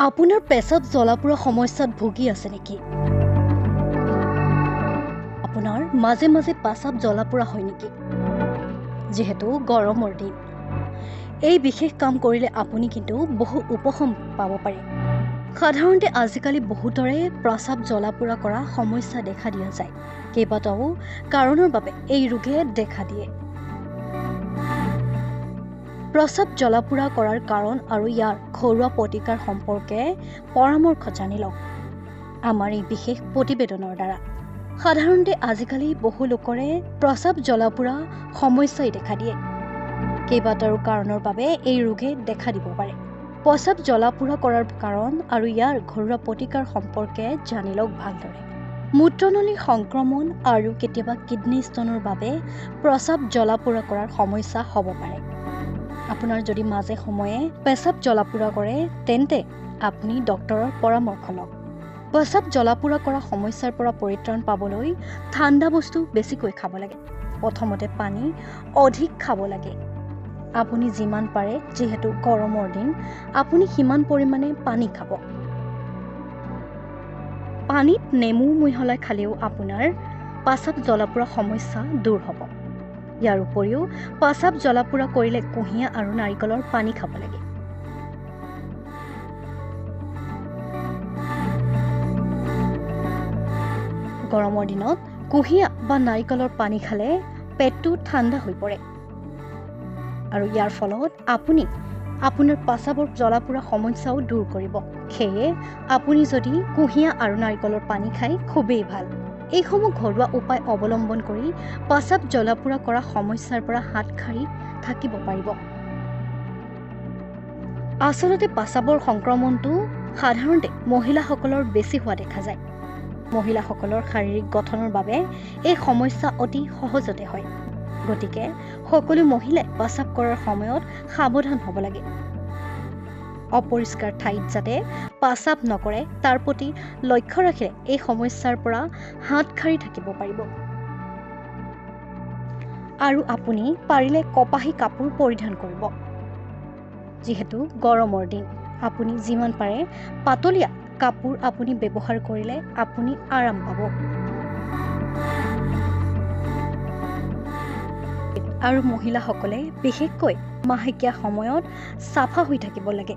আপোনাৰ পেচাব জ্বলা-পোৰা সমস্যাত ভুগি আছে নেকি? আপোনাৰ মাজে মাজে পেচাব জ্বলা-পোৰা হয় নেকি? যিহেতু গৰমৰ দিন, এই বিশেষ কাম কৰিলে আপুনি কিন্তু বহু উপশম পাব পাৰে। সাধাৰণতে আজিকালি বহুতৰে প্ৰস্ৰাৱ জ্বলা-পোৰা কৰা সমস্যা দেখা দিয়া যায়। কেইবাটাও কাৰণৰ বাবে এই ৰোগে দেখা দিয়ে। প্ৰস্ৰাৱ জ্বলা-পোৰা কৰাৰ কাৰণ আৰু ইয়াৰ ঘৰুৱা প্ৰতিকাৰ সম্পৰ্কে পৰামৰ্শ জানি লওক আমাৰ এই বিশেষ প্ৰতিবেদনৰ দ্বাৰা। সাধাৰণতে আজিকালি বহু লোকৰে প্ৰস্ৰাৱ জ্বলা-পোৰা সমস্যাই দেখা দিয়ে। কেইবাটাও কাৰণৰ বাবে এই ৰোগে দেখা দিব পাৰে। প্ৰস্ৰাৱ জ্বলা-পোৰা কৰাৰ কাৰণ আৰু ইয়াৰ ঘৰুৱা প্ৰতিকাৰ সম্পৰ্কে জানি লওক ভালদৰে। মূত্ৰনলীৰ সংক্ৰমণ আৰু কেতিয়াবা কিডনী ষ্টনৰ বাবে প্ৰস্ৰাৱ জ্বলা-পোৰা কৰাৰ সমস্যা হ'ব পাৰে। আপোনাৰ যদি মাজে সময়ে পেচাব জ্বলা-পোৰা কৰে তেন্তে আপুনি ডক্তৰৰ পৰামৰ্শ লওক। পেচাব জ্বলা-পোৰা কৰা সমস্যাৰ পৰা পৰিত্ৰাণ পাবলৈ ঠাণ্ডা বস্তু বেছিকৈ খাব লাগে। প্ৰথমতে পানী অধিক খাব লাগে। আপুনি যিমান পাৰে, যিহেতু গৰমৰ দিন, আপুনি সিমান পৰিমাণে পানী খাব। পানীত নেমু মিহলাই খালেও আপোনাৰ পেচাব জ্বলা-পোৰা সমস্যা দূৰ হ'ব। ইয়াৰ উপৰিও পেচাব জ্বলা-পোৰা কৰিলে কুঁহিয়া আৰু নাৰিকলৰ পানী খাব লাগে। গৰমৰ দিনত কুঁহিয়া বা নাৰিকলৰ পানী খালে পেটটো ঠাণ্ডা হৈ পৰে আৰু ইয়াৰ ফলত আপুনি আপোনাৰ পেচাবৰ জ্বলা-পোৰা সমস্যাও দূৰ কৰিব। সেয়ে আপুনি যদি কুঁহিয়া আৰু নাৰিকলৰ পানী খায় খুবেই ভাল। এইসমূহ ঘৰুৱা উপায় অৱলম্বন কৰি পেচাব জ্বলা-পোৰা কৰা সমস্যাৰ পৰা হাত সাৰি থাকিব পাৰিব। আচলতে পেচাবৰ সংক্ৰমণটো সাধাৰণতে মহিলাসকলৰ বেছি হোৱা দেখা যায়। মহিলাসকলৰ শাৰীৰিক গঠনৰ বাবে এই সমস্যা অতি সহজতে হয়। গতিকে সকলো মহিলাই পেচাব কৰাৰ সময়ত সাৱধান হ'ব লাগে। অপৰিষ্কাৰ ঠাইত যাতে পেচাব নকৰে তাৰ প্ৰতি লক্ষ্য ৰাখিলে এই সমস্যাৰ পৰা হাত সাৰি থাকিব পাৰিব। আৰু আপুনি পাৰিলে কপাহী কাপোৰ পৰিধান কৰিব। যিহেতু গৰমৰ দিন, আপুনি যিমান পাৰে পাতলীয়া কাপোৰ আপুনি ব্যৱহাৰ কৰিলে আপুনি আৰাম পাব। আৰু মহিলাসকলে বিশেষকৈ মাহেকীয়া সময়ত চাফা হৈ থাকিব লাগে।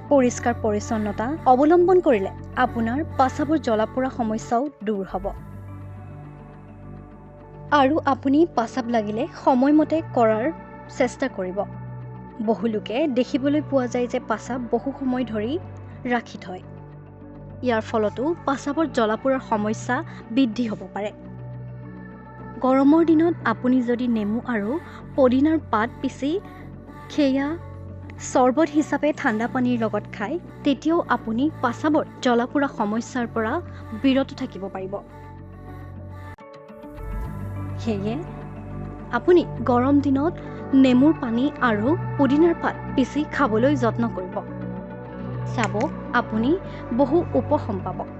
পৰিষ্কাৰ পৰিচ্ছন্নতা অৱলম্বন কৰিলে আপোনাৰ পেচাবৰ জ্বলা-পোৰা সমস্যাও দূৰ হ'ব। আৰু আপুনি পেচাব লাগিলে সময়মতে কৰাৰ চেষ্টা কৰিব। বহু লোকে দেখিবলৈ পোৱা যায় যে পেচাব বহু সময় ধৰি ৰাখি থয়। ইয়াৰ ফলতো পেচাবৰ জ্বলা-পোৰাৰ সমস্যা বৃদ্ধি হ'ব পাৰে। গৰমৰ দিনত আপুনি যদি নেমু আৰু পদিনাৰ পাত পিচি সেয়া চৰ্বত হিচাপে ঠাণ্ডা পানীৰ লগত খায় তেতিয়াও আপুনি পেচাবৰ জ্বলা-পোৰা সমস্যাৰ পৰা বিৰত থাকিব পাৰিব। সেয়ে আপুনি গৰম দিনত নেমুৰ পানী আৰু পুদিনাৰ পাত পিচি খাবলৈ যত্ন কৰিব। চাব আপুনি বহু উপশম পাব।